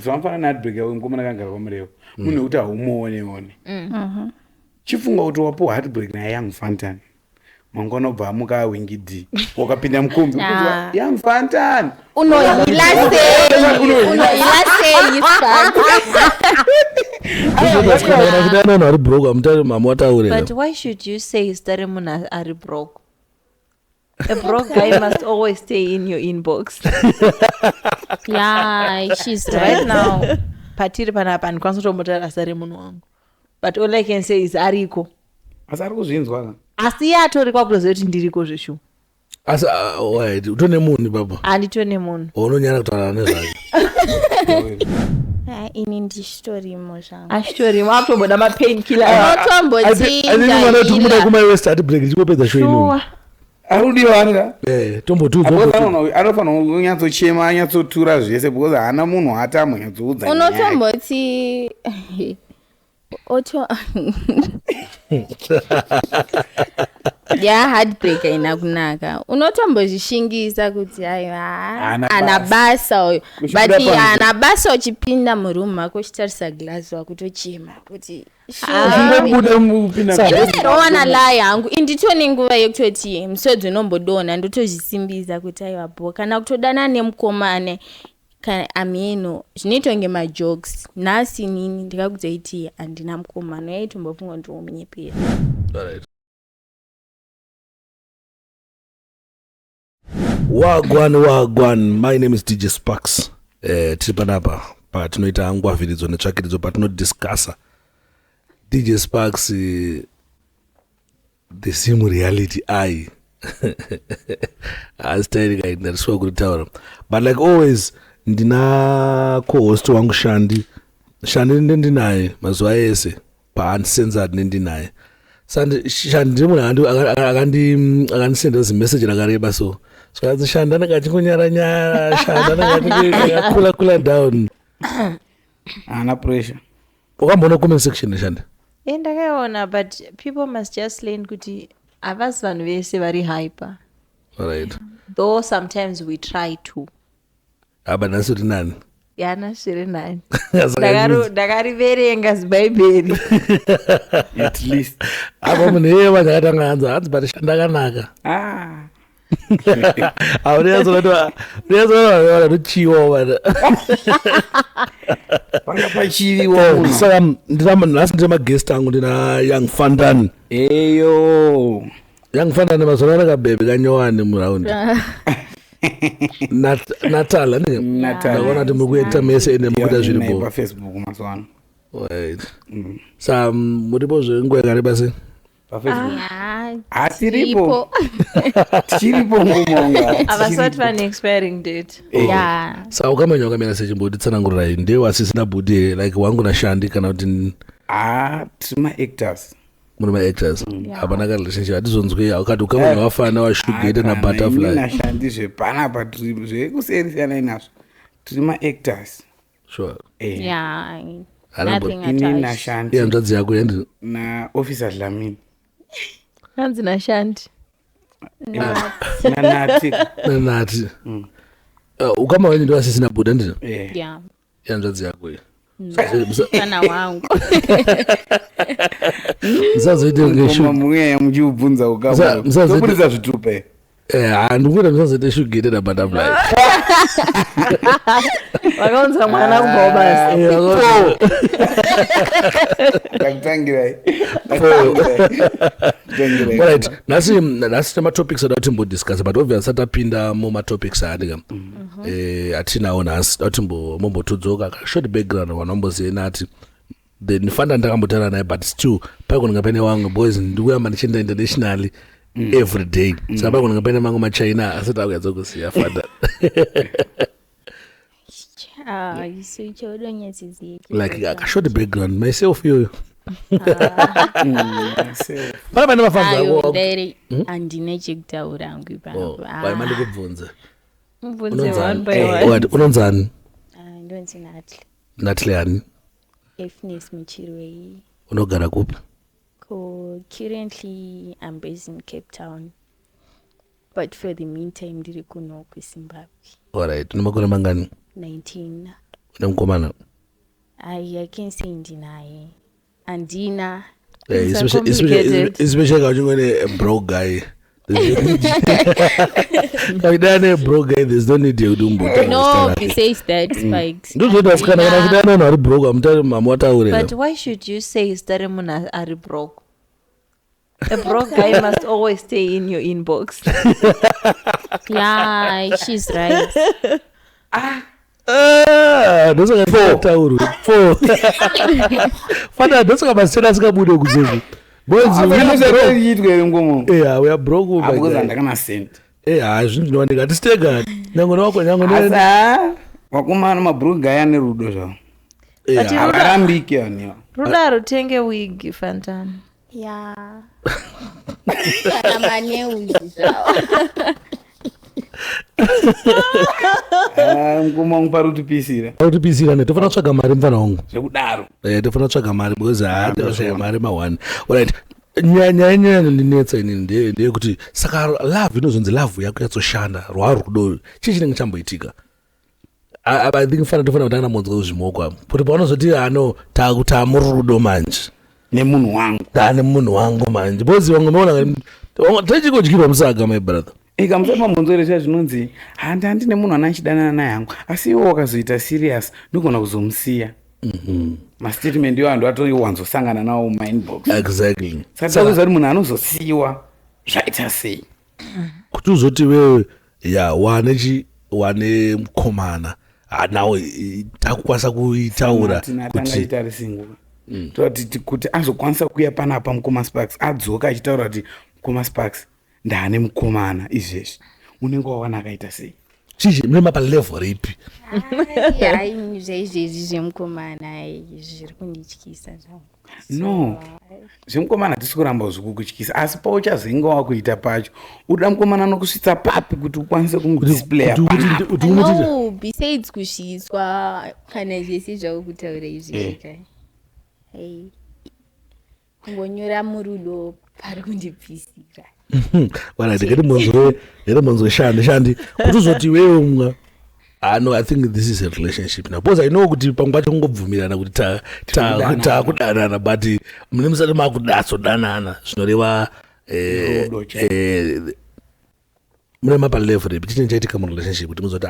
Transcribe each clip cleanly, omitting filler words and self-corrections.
zvamafana neheartbreak yako mukomana kagara kwamureko munhu wekuti haumuone chifunga kuti wapo heartbreak nayoung fantan mangwana ubva amuka wingi D wakapinda mukombi kuzwa young fantan unohila sei But why should you say stare munhu ari broke? A broke guy must always stay in your inbox. Yeah, she's Right now, patiri panapa andikwanisa kutomutaura asare munhu wangu. But all I can say is ariko. asi ari kuzvinzwa Asi yatori kwakutoziva kuti ndiriko zveshu. Asi utone munhu baba. Handitone munhu. Unonyara kutaura nezvake. ini ndishitorimo zvangu Ashtori matomboda mapainkiller. Anotombotinda tikumuda kumai west heartbreak tichopedza show ino. Arudiwa anga Anofanirwa kunyatsochema anyatsotura zvese because haana munhu atamonyatsoudza unotomboti heartbreak haina kunaka unotombozvishingisa kuti ana basa uyu but ana basa uchipinda muroom mako uchitarisa glass wakutochema kuti rowana lai hangu inditone nguva yekutoti musodzi unombodonha ndotozvisimbisa kuti aiwabo kana kutodana nemukomane ameno zvinoitonge majokes nhasi nini ndikakuzoiti handina mukomano yaitombofunga ndiomunyepera. Wagwan, my name is DJ Sparks. Tiri panapa patinoita ngwavhiridzo netsvakiridzo patinodiscassa DJ Sparks the sim reality eye asitairikaindariswa kuritaura but like always ndina co-host wangu Shandi ndinaye mazuva ese pauncensored ndinaye Shandi ndiye munhu akandisendera zimessage rakareba so sikazi Shandi anakati kunyaranyara Shandi anakati kula down haana pressure. Wakambona comment section Shandi? Ndakaiona but people must just learn kuti havasi vanhu vese vari hyper. Alright. Though sometimes we try to. But nasi kuti nani? Yana zviri nani. Ndakariverenga zibhaibheri. At least. Apa munhu iye vakatanga hanzi but Shandi akanaka. Uriyazoona tochiwa bana. Pachiriwa. Saka nasi ndina maguest angu ndina Young Fantan. Eyo. Young Fantan mazuva akabebe kanyowani muraundi. Natal ndakona kuti muri kuita mese ene mukuita zviripo pafacebook mazuva ano. Right. Saka muripo zvenguva yakareba sei? Tiripo ngumonga Havasati vane expiring date. Saka ukamenya wakamira sechimboti tsanangururai ndee wasisina budi like wangu naShandi kana kuti tiri maactors. Muri maactors hapana ka relationship hatizonzwi ukati ukamenya wafana washugete nabutterfly naShandi zvepanapa tiri zvekuserisana inazvo tiri maactors. Sure. Ini naShandi hanzvadzi yako yendi naofficer Dlamini Hanzi naShandi nanati ukama wenyu ndo asisina buda ndizvo hanzvadzi yako iyo kana wangu musazoite muya muchiubvunza ukabudisa zvitupe ndikuita musazoite shugete nabutterfly vakaunza mwana kubva basi ndakutangirai. Alright, nasi tematopics ada kuti mbodiscussa but obviously satapinda mumatopics aadika atinawo nhasi da kuti mombotodzoka short background wanombozive nati then ndifanda ndakambotaura naye but still paikonanga paine wangu boys ndikuyamba ndichienda internationally every day saka paikonanga paine mangu machina asati akuyadzokusiya fanda like a short background myself yoyo pana pane mafambo handine chekutaura hangu mandikubvunza mubvunze unonzani? ndonzi Natle yani Efnis Michirwei. Unogara kupi? Currently I'm based in Cape Town, but for the meantime ndiri kuno kuZimbabwe. Alright, unamakore mangani? 19. Nemkomana. I can't say ndinaye. Andina. Especially when a broke guy. A broke guy, there's no need to do No, besides that, Spikes. But why should you say Staremuna are broke? A broke guy must always stay in your inbox. Yeah, she's right. Fana ndosoka masitena sikabude kuzevi. Bonzi we are broke over. Because ndakana sent. Azvinhu zvinowanika tisitega. Nyangono wako nyangono. Asa wakumana mabroke guy ane rudo zvawo. Akarambiki aniwa. Ruda rutenge wig Fantana. Yeah. Kana mane uzizao. Ngoma ngparu tupisira. Tupisira ne tofana tsvaga mari mfana wangu. Zvekudaro. Tofana tsvaga mari because haadasha mari ma1. Alright. Nyanya ndinetsa inini ndeyekuti saka love inozonzi love yako yatsoshanda rwarudo chinenge chamboitika. I think fana tofana kutanga monzwa kuzvimoko kuti paunozoti ano takuta murudo manje nemunhu wangu. Dane munhu wangu manje. Bozi wangu umeona tachikodyirwa musaga my brother. Ikamusema munzoresha zvinonzi handine munhu ananchidanana naye hangu asi iwo wakazoita serious ndogona kuzomusiya. Mastatement yo andu atoriwanzosangana nawo mumainbox. Exactly. Saka kuzi ari munhu anozosiyiwa zvaita sei. Kuti uzoti wewe wane mukomana nawo takukwanisa kuitaura kuti tari single. Kuti azokwanisa kuya panapa mukoma Sparks adzoka achitaura kuti mukoma Sparks ndane mukomana izvezvi unenge wawana akaita sei. Chichi mrema pa level ipi? Hayi zvezvi zvemukomana zviri kundityisa zvangu. No. Zvemukomana tisi kuramba zvikukutyisa asi pauchazoinga wakuita pacho uda mukomana nokusvitsa papi kuti ukwanise kumudisplaya. No, besides kushiswa kana zvese zvakutaura izvi kai. Hey. Ngonyora murudo pari kundibvisira. Wala ndikati monzo shandi kuti uzoti wewe mwa I think this is a relationship now because I know kuti pangwacho ngobvumirana kuti ta kudanana but mune musati makudatso danana zvinoreva mune mapa level ipi chini chaitika mu relationship kuti muzoti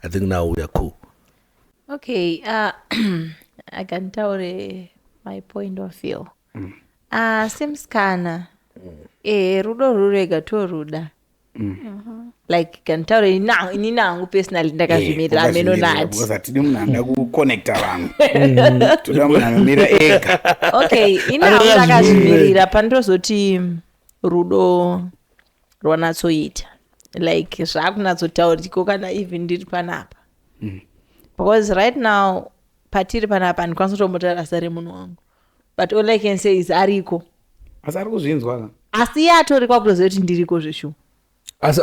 I think now we are cool. Okay, I can tell my point of view. Simskana rudo rurega to ruda. Like can tell ini nangu personally ndakazvimirira ameno nati. Because atidi munhu anda kuconnecta vanhu. Toda munhu anomira ega. Okay, ina ndakazvimirira pandozoti rudo rwanatsoita. Like zvakunatsotauriko kana even ndiri panapa. Because right now patiri panapa ndikwanisa kutombotaura sare munhu wangu. But all I can say is ariko. Asi ari kuzvinzwa. Asi yatori kwakutoziva kuti ndiriko zveshu. Asi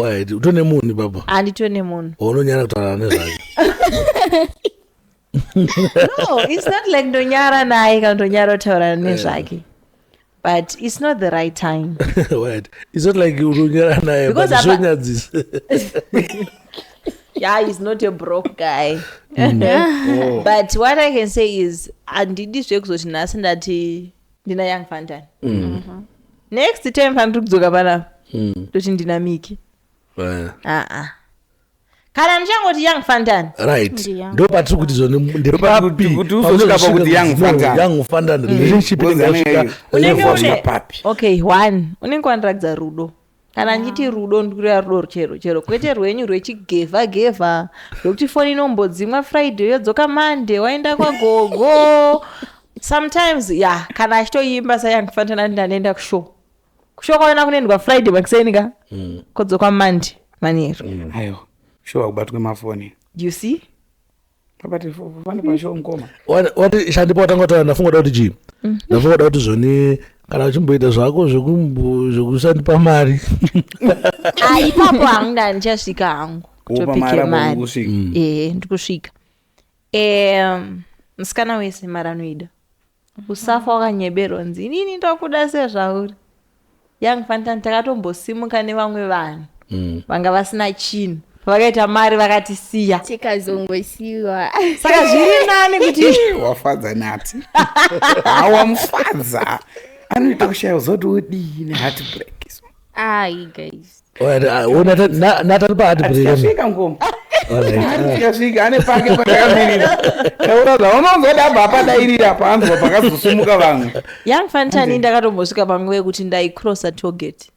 wait, utone munhu baba. Anditone munhu. Unonyara kutaura nezvake. No, it's not like ndonyara naye kana ndonyara kutaura nezvake. But it's not the right time. Wait, it's not like unonyara naye but zvonyadzisa. Yeah, he's not a broke guy. But what I can say is andidi zvekuzoti nhasi ndati ndina Young Fantana. Next time pandiri kudzoka panapa toti ndina Miki. Kana ndichangoti Young Fantana. Right. Ndo patiri kuti zvone ndepapi kuti uzosvika pakuti Young Fantana relationship inenge papi. Okay, one unenge wandirakidza rudo. Kana nditi rudo ndikureva rudo chero kwete rwenyu rwechigevha rwekuti foni inombodzimwa Friday yodzoka Monday waenda kwagogo. Sometimes kana achitoimba saYoung Fantana ndanoenda kushow kwaona kunoendwa Friday makusenika kodzoka Monday manero. Ayo show akubatwe mafoni. You see? Papati fani pa show mukoma. Wati shandipo watangota ndafunga kuti chi. Ndafunga kuti zvoni kana uchimboita zvako zvekushandipa mari. Ipapo hanga ndichasvika hangu kutopike mari. Ndikusvika. Musikana wese mari anoida. Usafa wakanyeberwa nzi inini ndokuda sezvauri. Young Fantana takatombosimuka nevamwe vanhu vanga vasina chinhu vakaita mari vakatisiya tikazongosiyiwa saka zviri nani kuti wafadza nati hawamufadza anoita kushaya zoti udini heartbreak ai guys nataripa heartbreak ngoma tikasvika ane pake patakamirira tauraza unonzoda bapadairira panzwa pakazosumuka vamwe young fantani ndakatombosvika panguva yekuti ndaicrossa target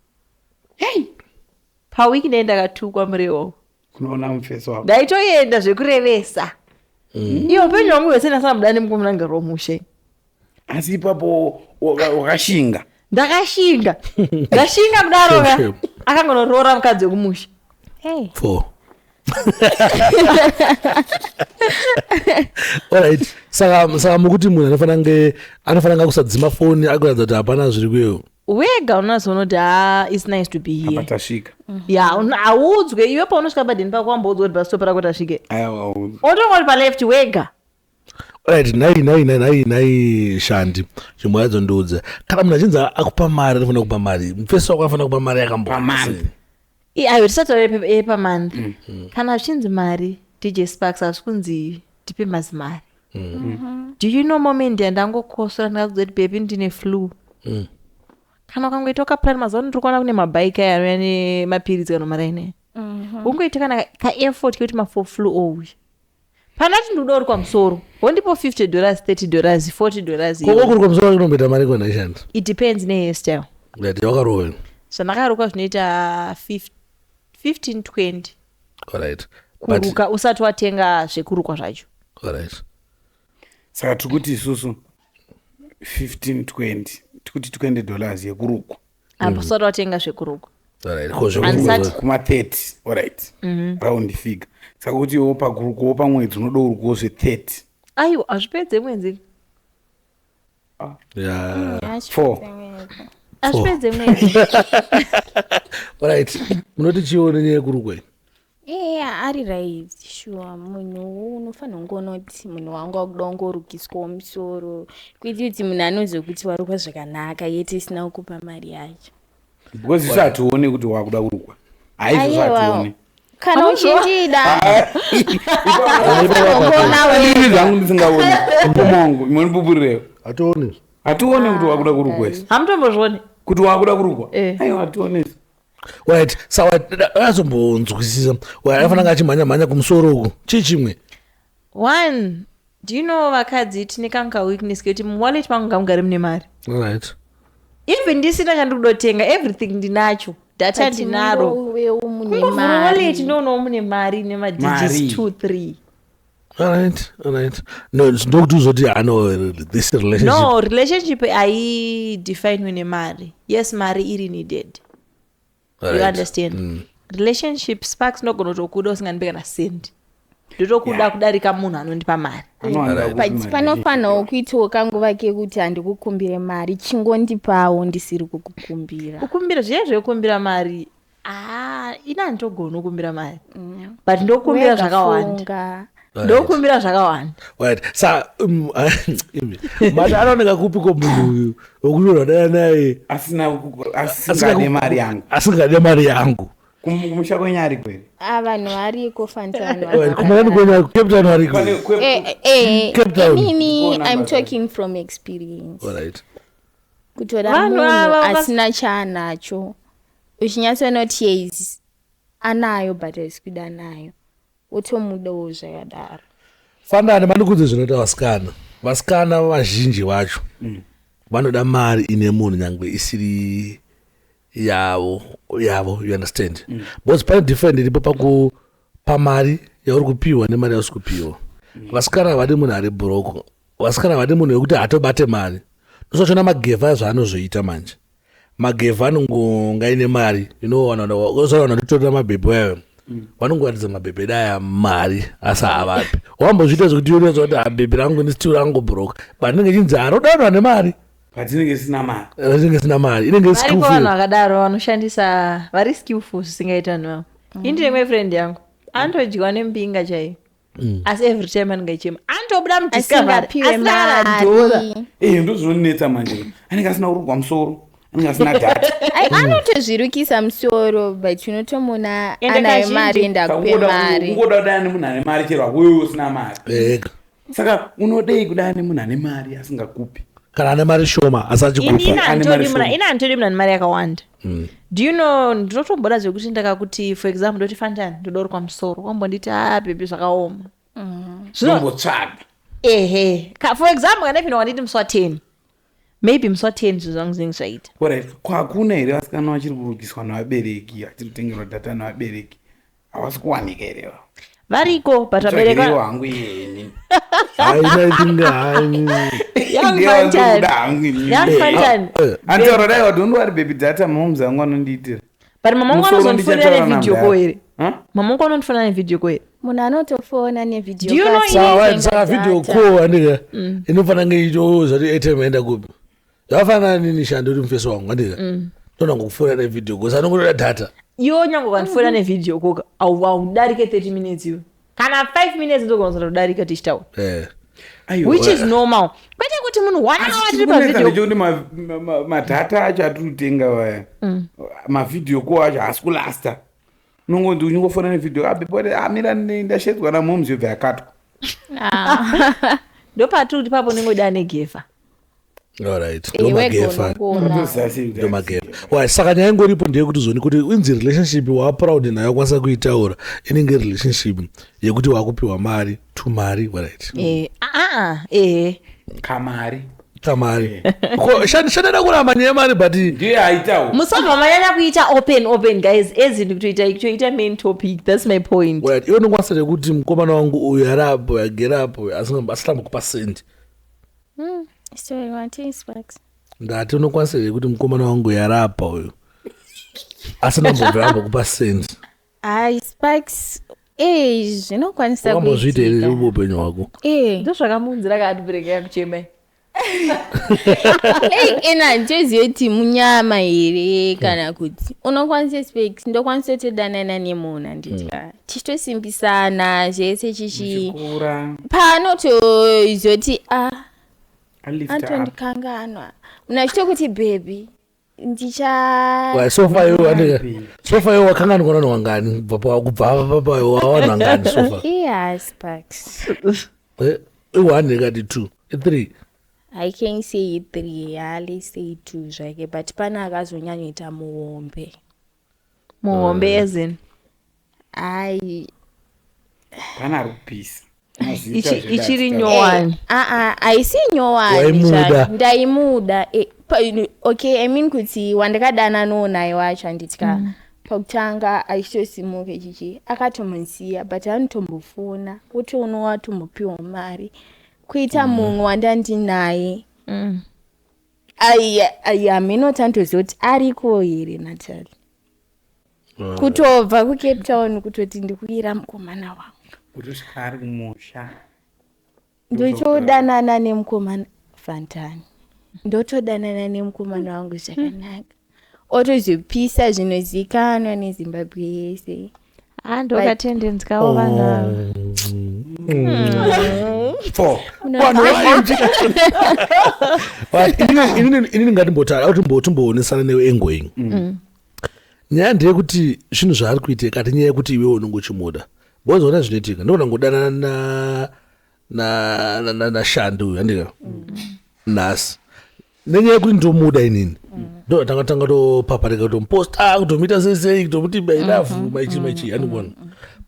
paweekend ndakatukwa murewo kunoona mufeso wako ndaitoenda zvekurevesa iyo upenyu hwangu hwese ndasana muda nemukomana romushe asi ipapo wakashinga ndakashinga ndashinga kudaroka akangonorora mukadzi wekumusha hey 4 alright saka mukuti munhu anofanira kusadzima foni akuratidza kuti hapana zviri kuyewo wega unazoona kuti it's nice to be here apatasvika ya haudzwe iwe paunosvika padhini pako wamboudzwa kuti pasitopa rako tasvike otongoti paleft wega alright nai shandi chimwe yadzo ndiudze kana munhu achinzi akupa mari anofanira kupa mari mufeso wako anofanira kupa mari yakambopamari ayo tisataura epamanda kana zvichinzi mari DJ Sparks hazvi kunzi tipe mazimari do you know moment yandangokosora ndakazodza kuti bebi ndine flu kana ukangoita ukapurani mazuva ndiri kuona kune mabhaiki aya anouya nemapiritsi kanomara ineyi ungoita kana kaeffort kekuti mafoflu ouya panati ndikuda uri kwamusoro wondipo $50 $30 $40 koko kuri kwamusoro kunomboita mari kona ishanda it depends nehairstyle that yakarowe zvandakarukwa zvinoita 15-20 alright kuruka usati watenga zvekurukwa zvacho alright saka tikuti isusu 15-20 tikuti $20 yekurukwa apo usati watenga zvekurukwa alright kuma-30 alright round figure saka kuti iwo pakurukwawo pamwedzi unoda urukwawo zve-30 aiwa hazvipedze mwedzi yeah 4 hazvipedze mwedzi alright munoti chione nyaya yekurukwa ari right sure munhu unofanira kungoona kuti munhu wangu akuda kungorukiswawo musoro kuiti kuti munhu anozokuti warukwa zvakanaka yete isina kukupa mari yacho because isu hatione kuti wakuda kurukwa haizvo zvatione kana uchindida zvangu ndisingaoni mukoma wangu imwe ndipupurirewo hatione kuti wakuda kurukwa isi hamutombozvione kuti wakuda kurukwa aiwa hationesi right sawa azombonzwisisa afananga achimhanya kumusoro uku chii chimwe one do you know vakadzi tine kanga weakness kekuti muwallet mangu ngamugare mune mari right even ndisina chandikudotenga everything ndinacho data ndinaro kungovhura wallet ndoonawo mune mari nemadegits 2-3 alright no ndokuti uzoti ano this relationship no relationship aidefinwe nemari yes mari iri needed you understand relationship Sparks nogona kutokuda usingandipe kana sendi ndotokuda kudarika munhu anondipa mari but panofanirawo kuitawo kanguva kekuti handikukumbire mari chingondipawo ndisiri kukukumbira zviye zvekukumbira mari ina handitogona kukumbira mari but ndokukumbira zvakawanda ndokukumbira zvakawanda right sa mari anooneka kupiko munhu uyu wokunyora daya naye asingade mari yangu kumusha kwenyari kweri vanhu variko fantakumani kwenyari Cape Town variko inini I'm talking from experience alright kutora munhu asina chaanacho uchinyatsanoti yes anayo but asikuda nayo utomudawo zvakadaro fanani mandikudze zvinoita vasikana vazhinji vacho vanoda mari ine munhu nyangwe isiri yavo you understand because pane different iripo pakupa mari yauri kupiwa nemari yausi kupiwa vasikana vade munhu ari broko vasikana vade munhu wekuti hatobate mari nosachona magevha zvaanozoita manje magevha anongongaine mari vanhu nditorera mabhebhe wayo vanongoratidza mabhebhe daya mari asi havapi wambozviita zvekuti ioneza kuti bhebhe rangu ndisitiwo rangu broka patinenge chinzi harodanwa nemari patinenge sina mari inenge skillful vanhu vakadaro vanoshandisa vari skillful zvisingaita navo indine friend yangu anotodyiwa nembinga chaiyo asi every time anenge ichema anotobuda mudiscovery asina kana dora ndozvinonetsa manje anenge asina kurukwa musoro anenge asina data anotozvirukisa musoro but unotomona anayo mari enda kupe mari ungoda kudana nemunhu ane mari chero wewe usina mari saka unodei kudana nemunhu ane mari asingakupi kana ane mari shoma asachikupa ina antodi munhu ane mari yakawanda. Do you know ndinotomboda zvekuti ndakakuti for example ndoti Fantani ndodori kwa musoro wambonditi baby zvakaoma zvinombotsvaga for example kana pino wanditi musi wa10 maybe musi wa10 zvizvangu zvinenge zvaita kwakuna here vasikana vachiri kurukiswa navabereki achiri kutengerwa data navabereki havasi kuwanika here variko but vabereki hangu iyeni antaura dai wati undowari baby data mamuzi angu anondiitira but mama wangu anozondifonera nevideo ko here mama wangu anondifonera nevideo ko here munhu anotofona nevideo Do you know saka video call andika inofana ngeito zvati airtime enda kupi zvafana nini shando uri mufeso wangu andika tona ngokufona nevideo call sanongotoda data iwo nyango kandifona nevideo koka audarike 30 minutes iwe kana 5 minutes ndogonzera kudarika tichitaura which is normal kwete kuti munhu 1 hour tiri pavideo kuti madhata acho atikutenga waya mavideo ko acho haasi kulasta unongondi unyingofona nevideo abebore amira ndashedzwa namomzi yobva yakatwa ndopatiri kuti papo ningoda negefa alright ndomagefa saka nyaya ingoripo ndeyekuti zoni kuti inzi relationship waaproud nayo wakwanisa kuitaura inenge relationship yekuti wakupiwa mari to mari right kamari shandada kuramba nyaya mari but ndiye aitawo musabva manyanya kuita open guys ezinto kutoita main topic that's my point right iwe nokwanisa nekuti mukomana wangu uyu yarapo yagerapo asitamba kupa sendi ndati unokwanisa kuti mukomana wangu yarapa uyu asinambobvaramba kupa sendi Sparks zvinokwanisa kuambozviita here upenyu hwako ndo zvakamunzira kaatibereka yakuchemai ena ndichozive kuti munyama here kana kuti unokwanisa Sparks ndokwanisa todanana nemunhu anditya tichitosimbisana zvese chichi panotozoti antondikanganwa unachitokuti baby sofa iwe wakanganwa nani wangani kubva papa wawana ngani sofa Sparks i1 ikati 2 i3 I can say 3 hali say 2 zvake but pana akazonyanyoita muhombe ezini pana ari kupisa ichiri nyowani aisi nyowani ndaimuda okay I mean kuti wandakadana nonaye wacho anditya pakutanga aichitosimuke chichi akatomusiya but anotombofona kuti unowatombopiwa mari kuita mumwe wandandinaye aminoti antoziva kuti ariko here Natali kutobva kuCape Town kutoti ndikuyira mukomana wangu kutosvika ari kumusha ndochodanana nemukomana Fantani ndotodanana nemukomana wangu zvakanaka otozopisa zvinozikanwa neZimbabwe yese ndokatendenzikawo vanhu inini ngatimbotisana newe engoing nyaya ndeyekuti zvinhu zvaari kuita kati nyaya yekuti iwewe unenge uchimuda bozoona zvinoitika ndogona ngodanana nashando uyu andika nhasi nenyaya yekuti ndomuda inini ndotanga topaparika kutomuposta kutomuita seisei kutomuti I love maichi andikuona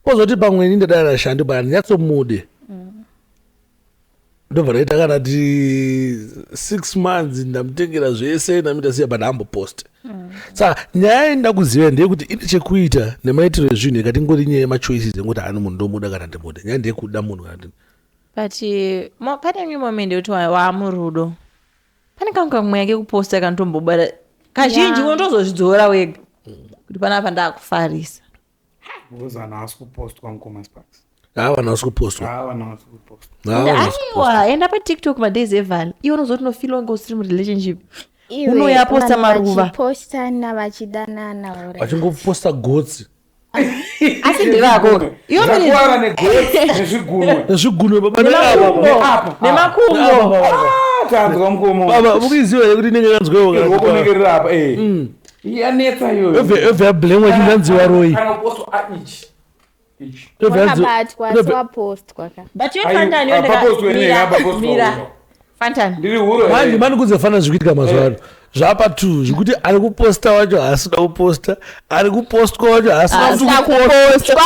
pozoti pamwe ini ndadana nashando baa ndinyatsomude ndobva ndaita kana ti 6 months ndamutengera zvese ndamuita siya but hamboposte saka nyaya inda kuziva ndeyekuti ine chekuita nemaitiro ezvinhu ikati ngori nyaya yemachoices ekuti hani munhu ndomuda kana ndimuda nyaya ndeyekuda munhu kana but pane imwe moment yekuti waamurudo pane kamwe yake kuposta kantombobara kazhinji unotozozvidzora wega kuti panapa ndakufarisa vana vasi kupostwa mukoma Sparks vana vasi kupostwa aiwa enda patiktok madays evali iwe unozoti unofila unge usiri murelationship unoyaposta maruva vachipostana vachidanana vachingoposta gotsi asi ndirako iwo Zakuwara negotsi nezvigunwe. nezvigunwe nemakumbo Tanzwa mkomo. baba ukuiziwa here kuti inenge kanzwewo Wokunekerera apa yanetsa iyoyo. evhe yabhlemwa chinganziwa royi Kana kuposwa ichi. Ichi. wakabatwa sewapostwa ka but yo Ayo, Fantani apapostwa ine, apapostwa mira uno. Fantani Ndiri huro. manje mani kunze fana zvikuitika mazuva ano zvapa 2 zvekuti ari kuposta wacho haasina kuposta ari kupostwa wacho haasina kupostwa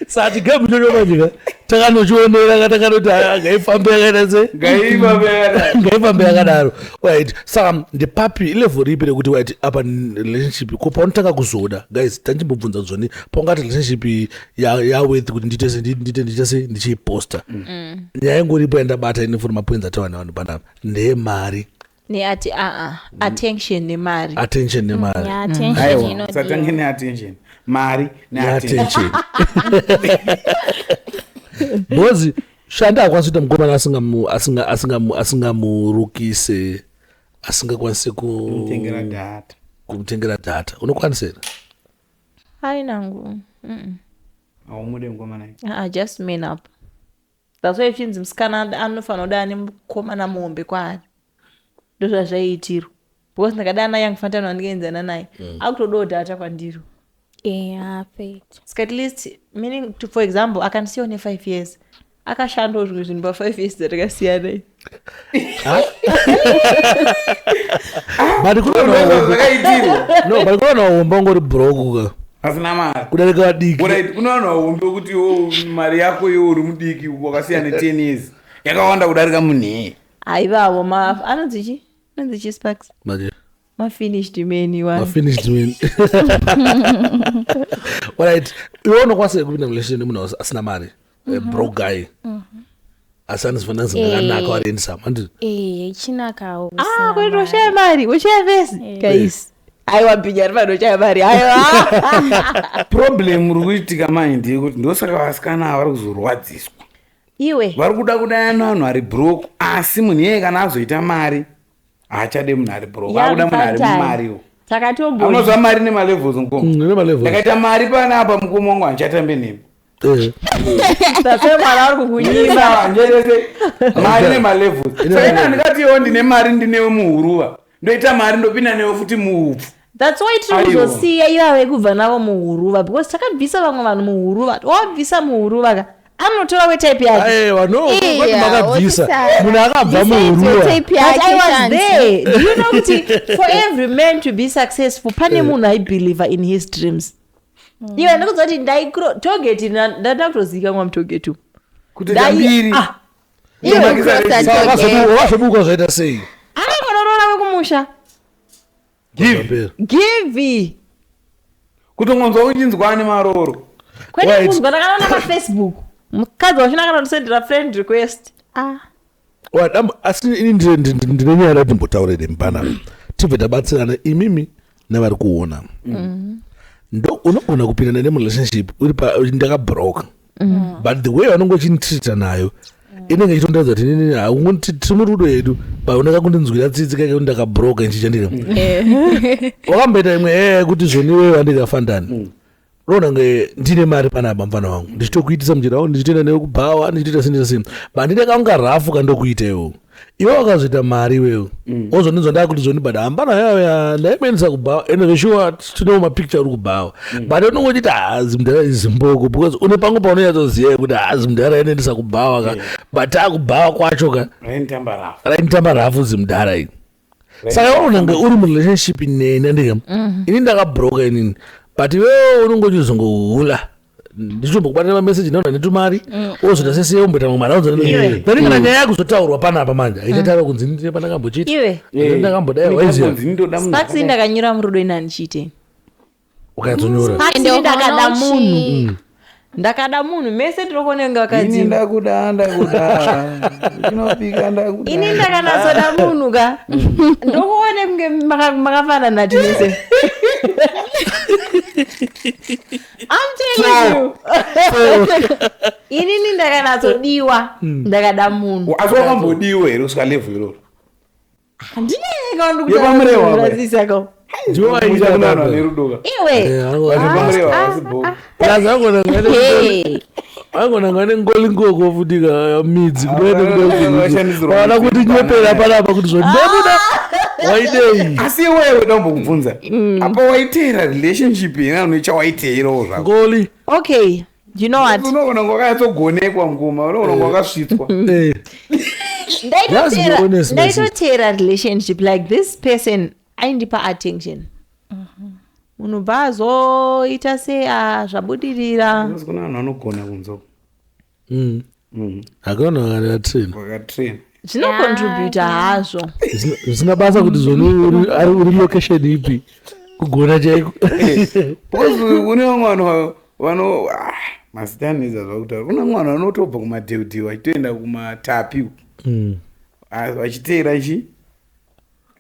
sati gemu chocho manjika takanochionera takanoti ngaifambe yakaita se ngaifambe yakadaro right saka ndepapi level ripi rekuti right apa relationship ko paunotanga kuzoda guys tanchimbobvunza zvoni paungati relationship yaworth kuti nditese ndichiposta nyaya ingoripo yandabata ine for mapoints atawana vanhu panapa ndeyemari neati attention nemari attention nemari Aiwa, satange neattention. Mari neattention. bozi shanda akwanisa kuita mukomana asingamurukise asingakwanise Mutengera data. kumutengera data unokwanisira hainangu Aumude mukomana. just man up that's why chinzi musikana anofanira kuda ane mukomana muhombe kwaari ndozvazvaiitirwa because ndakadana young Fantani wandingaenzana naye akutodawo dhata kwandiro at least meaning to, for example akandisiyawo ne5 years akashandawo zvimwe zvinhu pa5 years dzatakasiyana but kuna naomba ungori broke Asina mari. kudarika vadiki Kunowana hombe kuti mari yako iwe uri mudiki wakasiyana 10 years. Yakawanda kudarika munhe. aivavo anonzichi sparks mafinished men mafinished men right iwe unokwanisa kupinda relation nemunhu asina mari broke guy asanizifana zingakanaka warendisa handiti chinakawo kwete ushaya mari ushaya vesi guys aiwa bhinyari vanhu ushaya mari aiwa Problem uri kuitika manje ndekuti ndosaka vasikana vari kuzorwadziswa. iwe Vari kuda kudana vanhu ari broke asi munhu iyeye kana azoita mari haachade munhu ari broke. Akuda munhu ari mumariwo. takatombo Anozva mari nemalevels mukomo. nemalevel Ndakaita mari pana apa mukomo wangu handichatambe nemi. mwana ari kukunyima Njerese mari nemalevels. Saka ndikati iwo ndine mari ndinewe muhuruva. Ndoita mari ndopinda newe futi muhupfu. that's why tiri kuzosiya ivave kubva navo muhuruva because takabvisa vamwe vanhu muhuruva wabvisa muhuruva ka anotora wetype yake aiwa no kwati makabvisa munhu akabva muhuruva but I was there. Do you know kuti for every man to be successful pane munhu aibeliever in his dreams iwe ndikudziva kuti ndaitogeti ndanda kutozivikanwa mutogeti Kutoita mbiri. wazvobuka zvaita sei akakonorora wekumusha give Kutongonzwa uchinzwa nemaroro. kwete kunzwa ndakanaona pafacebook mukadzi wachina akanondisendera friend request asi ini ndine nyaya yati mbotaurire mupana tibve tabatsirana imimi nevari kuona unogona kupindana nemurelationship ndakabroka but the way vanonge uchinitreata nayo inenge ichitondaudza kuti tiri murudo yedu but unaka kundinzwira tsitsi kaike kuti ndakabroka ichichandika wakamboita imwe kuti zvoniwewe wandikafandani rona nge ndine mari panapa mufana wangu ndichitokuitisa munjira wangu ndichitoenda newe kubhawa ndichitoita sindisa but ndinekanga rafu kandokuita iwo iwe wakazoita mari iwewo wozondinzwa ndakuti zvoni but hambana yayo ndaimenisa kubhawa ende zveshuwa tinewo mapicture uri kubhawa but unonge uchiti hazi mudhara izimboko because une pangu paunonyatsoziva kuti hazi mudhara inoendesa kubhawa ka but taakubhawa kwacho ka rainitamba rafu zimudhara iyi saka unonge uri murelationship neni andika ini ndakabroka inini but iwewo unonge uchizongohula ndichombokubatira mameseji ndaona netumari ozota sese umboita mamwe mari auzanani kana nyaya yakuzotaurwa panapa manje haichatara kunzi ndine pandakambochita iwe ndakambodai waiziva sparks ndakanyura murudo ina ndichiite ukadzonyora ndakada munhu ndakada munhu mese tinokonenge vakadzini ndakuda chinopika ndakuda ini ndakanatsoda munhu ka ndokuone kunge makafanana nati mese I'm telling you inini ndakanatsodiwa ndakada munhu asi wakambodiwa here kusvika level iroro handinekaondikuazisako Ndiwaita nerudoka. Iwe. Angona ngane ngoli ngoko futhi ka midzi kunoenda kuti nyepera panapa kuti zvondebuda waidei asi wewe ndombokubvunza apa waiteera relationship ina unochawaiteirawo zvako ngoli. Okay, you know what, unoona ngwakatsogonekwa ngoma unoona ngwakasvitswa ndaitoteera relationship like this person aindipa attention munhu bva azoita zvabudirira kuna vanhu vanogona kunzoko hakuna vakanatrain wakatrain zvinocontributa hazvo zvisina basa kuti zvoni uri location ipi kugona chaiko because une vamwe vanhu mazita aneza zvakutaura kuna mwana vanotobva kumadheudiwa achitoenda kumatapi vachiteera chi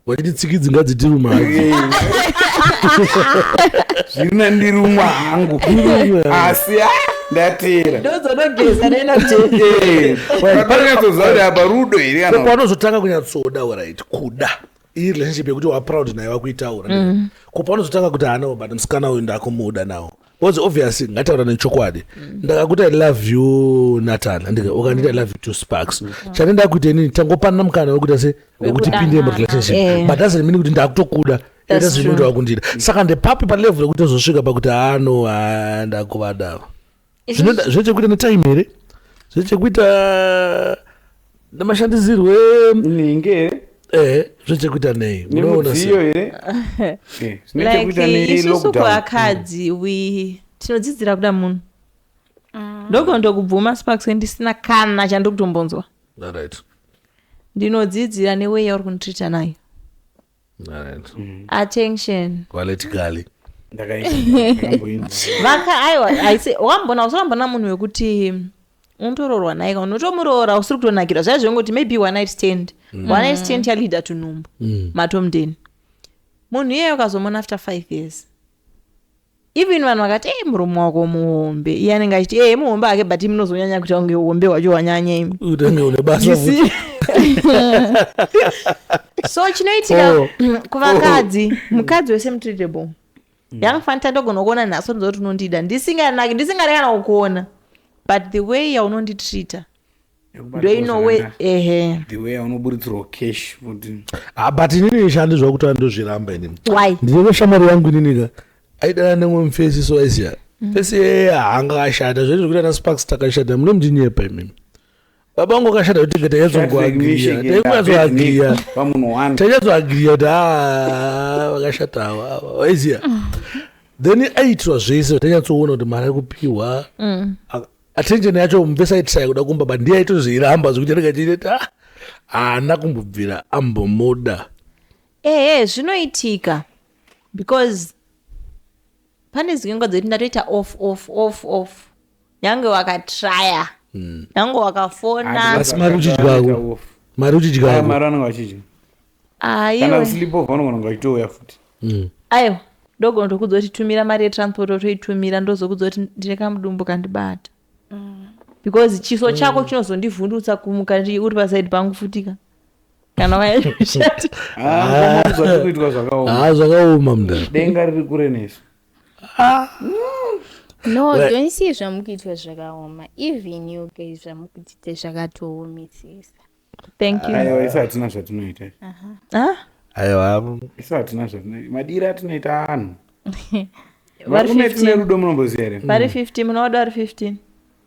wachiti tsikidzi ngadzitiruma zviri nandirumwa hangu asi ndateera ndozonogeza panakatsoziva kuti apa rudo here kana panozotanga kunyatsoda right kuda iyi relationship yekuti waproud naye wakuitaura kupanozotanga kuti hana but musikana uyu ndakumuda nawo because obviously ngataura nechokwadi ndakakuti I love you Nathan ukanditi I love you to Sparks chane ndakuita inini tangopanana mukana wekuti se wekuti pinde murelationship but doesn't mean kuti ndakutokuda doesn't mean kuti wakundida saka ndepapi pa level yekuti zosvika pakuti ano ndakuvada zvechekuita netime here zvechekuita nemashandisirwe ninge zvechekuita nei nemudziyo here like isusu kuakadzi tinodzidzira kuda munhu ndokondokubvuma Sparks ndisina kana chandokutombonzwa ndinodzidzira neway yauri kunitrita nayo attention qualitically wakambona usarambona munhu wekuti unotororwa naye unotomuroora usiri kutonakirwa zvaizvongoti maybe one night stand yalida tunumbu matomdeni munhu iyeyo ukazomona after 5 years even vanhu vakati murume wako muhombe iye anenge achiti muhombe ake but munozonyanya kuti unge uombe wacho wanyanya imi utenge une basa so chinoitika kuvakadzi mukadzi wese mutreatable yangufanira ndogona kuona nhaso ndizoti unondida ndisingareka kana kukuona but the way yaunonditreata ndoinowe the way yaunobuditsirwa cash but inini ishandi zvakuti andozviramba inini why ndine shamwari yangu ininika aidana nemwe mufesi so aisiya fesi hanga ashata zvoiti zvekuti ana Sparks takashata mune mundinyepa imimi baba vangu akashata kuti taitazongoagriya taikunyatsoagriya taitazvoagriya kuti vakashata ava waiziya then aitirwa zvese tanyatsoona kuti mari ari kupiwa attention yacho mufesi aitishaya kuda kumba but ndiye aitozviramba zvokuti ndikachiti haana kumbobvira ambomuda zvinoitika because pane zingengo dzekuti ndatoita off yange wakatraya yange wakafona asi mari uchidyako mari uchidyako mari anenge achidya kana sleepover vanogona vachitouya futi aiwa ndogona tokudza kuti tumira mari yetransport otoitumira ndozokudza kuti ndine kamudumbu kandibata because chiso chako chinozondivhundutsa kumuka uri pasaidi pangu futika kana waishata kuitwa zvakaoma mda denga riri kure nesu no don't see zvamukuitwa zvakaoma even you guys zvamukutite zvakatoomisisa thank you aiwa isa hatina zvatinoita aiwa isa hatina zvatinoita madiri atinoita anhu varume rudo munomboziya here vari 15 munoda vari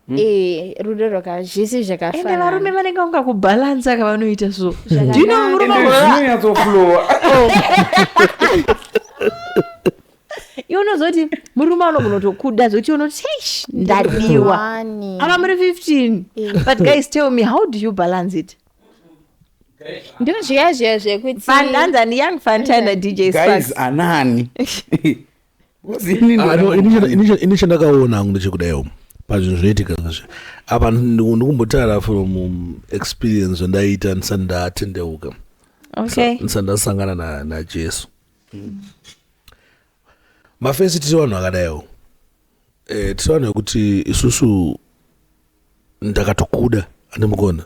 15 rudo rwakazvisi zvakafanana ende varume vanenge ungakubhalansa kavanoita so ndino zvinonyatsoflowa iwe unozoti murume anogona kutokuda zokuti unoti ndadiwa ava muri 15 but guys tell me how do you balance it ndozviya zvekuti fandanzani young fantana DJ Sparks guys anani ini chandakaona hangu ndechekudayo pazvinhu zvinoitika zvazvo apa ndikumbotaura from experience wandaita ndisati ndatendeuka ndisati ndasangana najesu mafesi tiri vanhu vakadayo tiri vanhu vekuti isusu ndakatokuda andimukona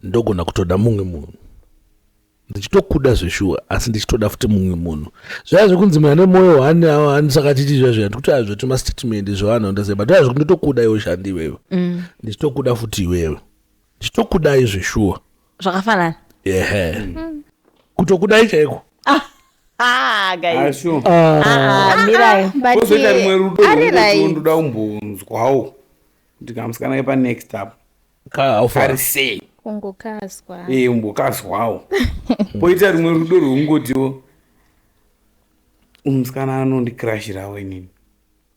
ndogona kutoda mumwe munhu ndichitokuda zveshuwa asi ndichitoda futi mumwe munhu zvaya zvekunzi mwana nemoyo handisaka chichizva zviya ndikuti azvoti mastatement zvavanhu ndaziva but zvaya zvekuti nditokuda iwe shandi iwewe ndichitokuda futi iwewe ndichitokudai zveshuwa zvakafanana kutokudai chaiko kozoita rimwe rudo ndoda umbonzwawo ndikamusikana ipa next up ari sei kungokazwa umbokazwawo poita rimwe rudo rwungotiwo umusikana anondikrashirawo inini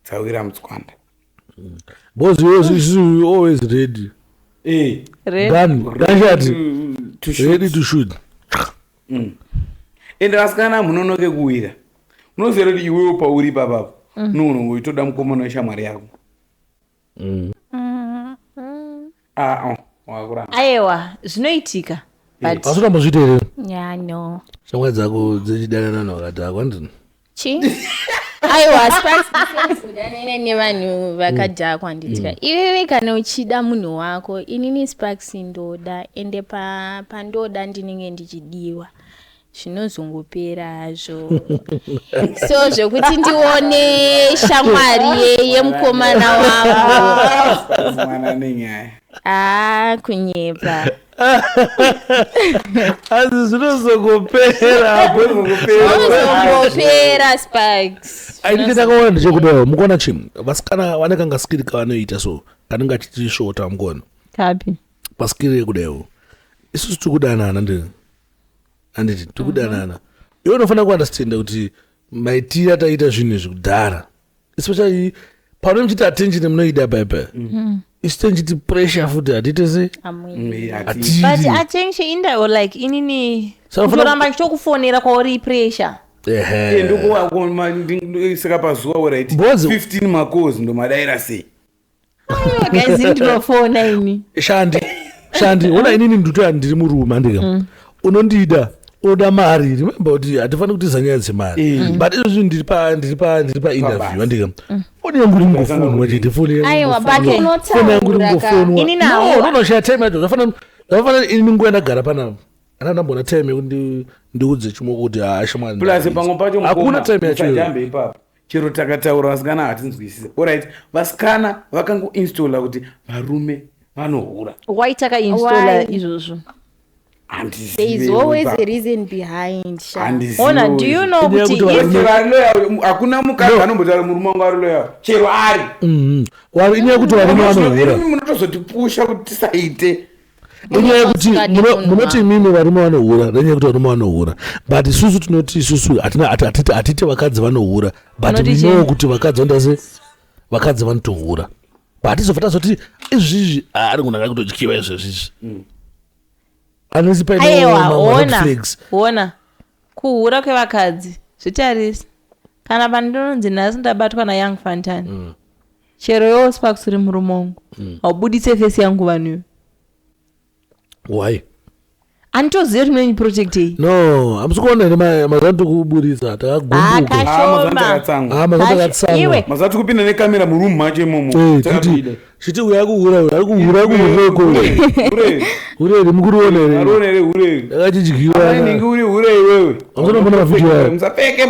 dzawira mutswanda because you always ready ready to shoot ende vasikana munonoke kuwira unoziva kuti iwewo pauri papapo nounongoitoda mukomana weshamwari yako aiwa zvinoitika vasotambozviita here no shamwari dzako dzechidanana wakati akwandini aiwa sparksdanene nevanhu vakadhakwa nditika iwewe kana uchida munhu wako inini sparks ndoda ende pandoda ndinenge ndichidiwa zvinozongopera hazvo so zvekuti ndione shamwari yemukomana mwana nenyaya kunyepa asi zvinozongopera sparks ainike ndakaona ndichekudawo mukuona chimwe vasikana vane kangasikiri kavanoita so kanenge achitishota mukuona kapi pasikiri yekudayo isusu tikudanana handiti tikudanana iwe unofanira kuandastenda kuti maitira taita zvinhu izvi kudhara especially pano muchiti attention munoida paipa isu tenchiti pressure futi hatite se but attention indawo like inini kuramba ndichitokufonera kwauri pressure ndokuwasaka pazuva oraiti 15 makozi ndomadaira sei guys ndinofona ini shandi ona inini nduto ndiri murume andika unondida unoda mari remember kuti hatifani kutiza nyaya dzemari but izvozvi ndiri pa interview andika foni yangu iri mungofonwa chete foni yangu iri mungofonwa nonoshaya time yacho zvafanira ini nguva ndagara panapa andambona time yekuti ndiudze chimwe kuti hashamwari plus pamwe pacho hakuna time yacho ipapo chero takataura vasikana hatinzwisisa oright vasikana vakangoinstalla kuti varume vanohura why takainstalla izvozvo there is always a reason behind ona do you know kuti hakuna mukadzi anombotaura murume wangu ari loya chero ari inyaya yekuti varume vanohura munotozotipusha kuti tisaite inyaya yekuti munoti imimi varume vanohura nenyaya yekuti varume vanohura but isusu tinoti isusu hatiti vakadzi vanohura but know kuti vakadzi vandase vakadzi vanotohura but izofa tazoti izvizvi ari kunaka kutodyiwa izvezvizvi ona kuhura kwevakadzi zvitarisi kana pandinonzi nhasi ndabatwa nayoung fantan chero iwo sparks uri murume wangu haubudise fesi yangu vanhuyo why handitozive rimweni project iyi no hamusi kuona here mazano tokuburitsa takagumbukamazati kupinda nekamera murumu macho imomo chiti uya kuhura ari kuhura kumureko ureri mukuriona here yakachidyiwaningi uri hure iwewe amusonombona mavhidio ayo musapfeke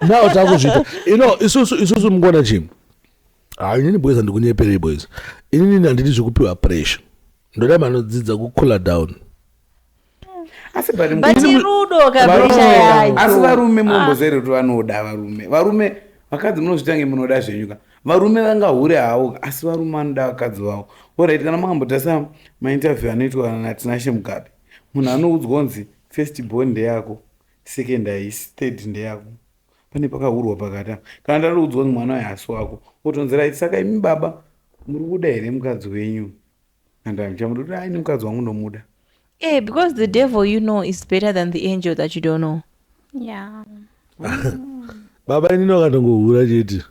nao takuzvita isusu mungona chimwe inini boys handikunyepere boys inini handidi zvekupiwa pressure ndoda manodzidza kukula down asi rudo kapressure yacho asi varume mumbozere kuti vanoda varume vakadzi munozvitange munoda zvenyuka varume vangahure havo asi varume vanoda vakadzi vavo oright kana makambotasa mainterview anoitwa natinashe mugabe munhu anoudzwa kunzi first born ndeyako second haisi third ndeyako pane pakahurwa pakata kana ndadoudzwa kunzi mwana wehasi wako otonzera saka imi baba muri kuda here mukadzi wenyu andamchamuti kuti aini mukadzi wangu ndomuda because the devil you know is better than the angel that you don't know baba inini wakandongohura chete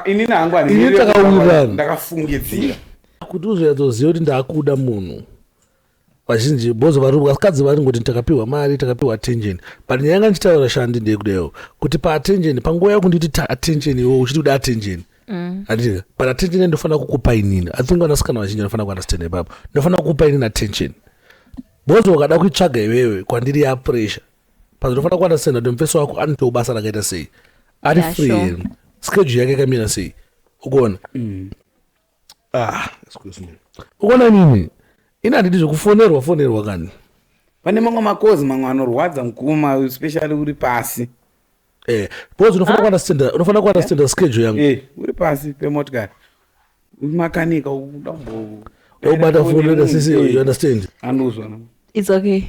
inini hangu ndakafungidzira kuti uzonyatsoziva kuti ndakuda munhu vazhinji bozo vakadzi varingoti takapiwa mari takapiwa attention but nyaya yanga ndichitaura shandi ndeyekudayo kuti paattention panguva yakunditi attention iwo uchiti kuda attention Andika but attention ndofana kukupa inini. I think wanasikana wazhinji ndofana kuunderstand ipapo. Ndofana kukupa inini attention. Bozo wakada kuitsvaga iwewe kwandiri ya pressure. Pazo ndofana kuunderstand kuti mufeso wako anoita basa rakaita sei. Ari free. Schedule yake kamira sei. Ukoona? Excuse me. Ukoona nini? Ina nditi zvokufonerwa kani. Pane mamwe makozi mamwe anorwadza mukuma especially uri pasi. Bozo unofana kuunderstand schedule yangu. Uri pasi pemotikari. Uri makanika udambo. Obata fonera sisi you understand? Anuzwa. It's okay.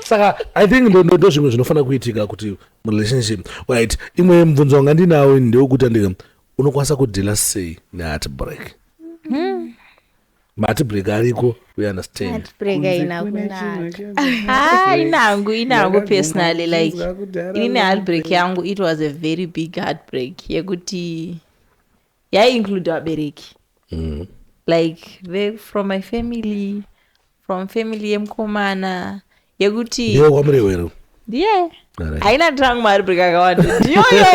Saka I think ndo zvimwe zvinofana kuitika kuti relationship right imwe mvunzo wanga ndinawo ndeukuti andika unokwanisa kudhila sei neheartbreak. Heartbreak ariko we understand. Heartbreak inakunaka. Inangu personally like in heartbreak yangu it was a very big heartbreak yekuti include abereki. Like from my family, from family yemkomana yekuti ndiyo kwamurewero haina trangu maheartbreak akawanda ndiyoyo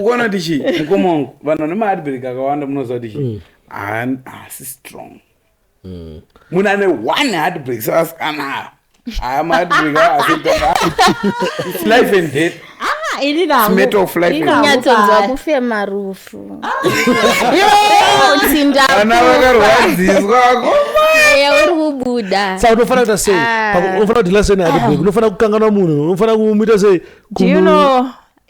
ukoona tichi mukomongo vanhu vane maheartbreak akawanda munoziva tichi haasi strong munhu ane one heartbreak sevasikana maheartbreak it's life and death. Matter of life. Inyatsonzwa kufema rufu. Vana vakarwadziswa uri kubuda. Saka unofana kuita sei? Unofana kudhila sei neheartbreak? Unofana kukanganwa munhu? Unofana kumuita sei?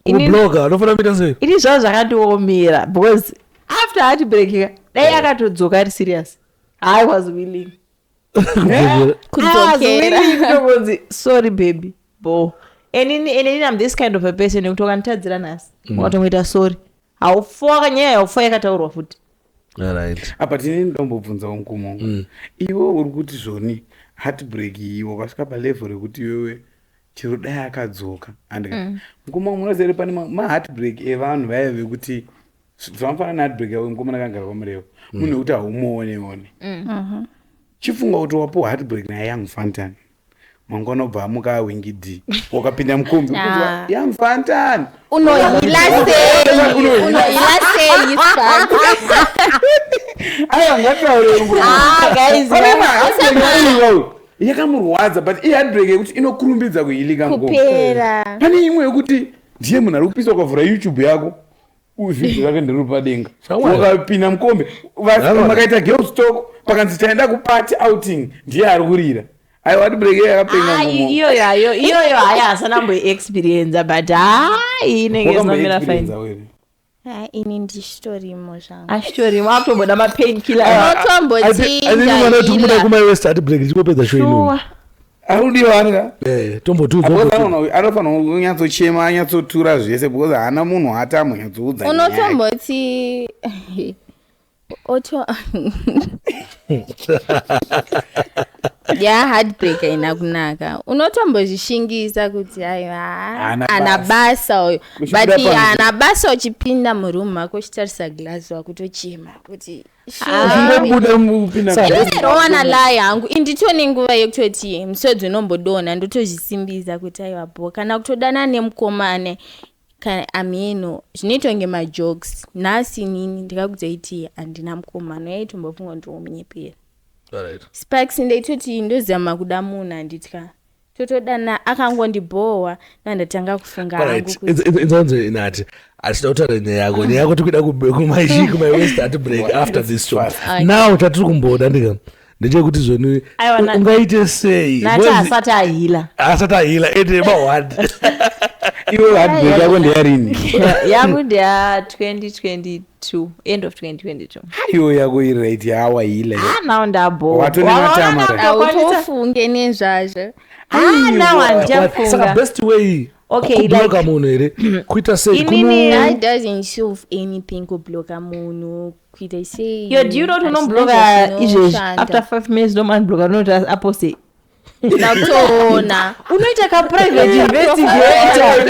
Kumubloga? Unofana kumuita sei? Ini zvavo zvakatiomera because after heartbreak dai akatodzoka ari serious. I was willing. Kudzokera. Sorry baby. Bo. And I'm this kind of a person yekutoka nitadzira nasi. Wakatongoita sorry. Haufoka nyaya haufoka yakataurwa futi. Right. Apa tine ndombobvunzawo mukumongo. Iwe uri kuti zvoni heartbreak iwe wakasvika palevel rekuti iwewe chero dai akadzoka. Andika. Mukumongo munozere pane maheartbreak evanhu vaya vekuti zvamafana neheartbreak yawe mukomana kagara kwamureva. Munhu wekuti haumuone. Chifunga kuti wapo heartbreak naYoung Fantan. Mangwana obva amuka awingi D wakapinda mukombi ukuzwa Young Fantan unohila sei aya ngataure guys yakamurwadza but heartbreak yekuti inokurumbidza kuhilika kupera. Pane imwe yekuti ndiye munhu ari kupiswa ukavhura YouTube yako uvhidho rake ndiri padenga wakapinda mukombe makaita girls talk pakanzi taenda kupati outing ndiye ari kurira. Heartbreak yakapenga ngumo. Iyoyo haya asanambo experience but inenge zinomira fine. Ini ndistory mozvangu. Ashtori mwatomboda mapainkiller. Mwana tukumuna kuma West heartbreak chikopedza show ino. Arudiwa anga. Tombotudzo. Anofana kunyatsochema anyatsotura zvese because hana munhu atamo nyatsoudza. Unotomboti heartbreak ina kunaka. Unotombozvishingisa kuti ana basa uyu. But ana basa uchipinda muroom mako uchitarisa glass wakutochema kuti rowana la yangu inditone nguva yekutoti musodzi unombodona ndotozvisimbisa kuti aiwapo kana kutodana nemukomane ameno zvinoitonge majokes nhasi nini ndikakuzoiti handina mukomano yaitombofunga ndoomunyepera. Sparks ndaitoti ndozama kuda munhu handitya totodana akangondibhohwa nandatanga kufunga hangu inzanzo inati atida kutaura nyaya yako tikuda kumai West heartbreak after this show. Now tatiri kumboda ndika ndechekuti zvoni ungaite sei nati asati ahila ende mawadi iwe heartbreak yako ndeyarini? Yangu ndeya 2022 end of 2022. Iwe yako irate yawahila now ndabhohwa autofunge nezvazvo. Now handiyafunga. Saka best way kubloka munhu here kuita sei That doesn't solve anything kubloka munhu kuita sei. Do you know unombloka izvezvi after 5 minutes ndomanbloka noti apo sei ndakutoona unoita kaprivate investigator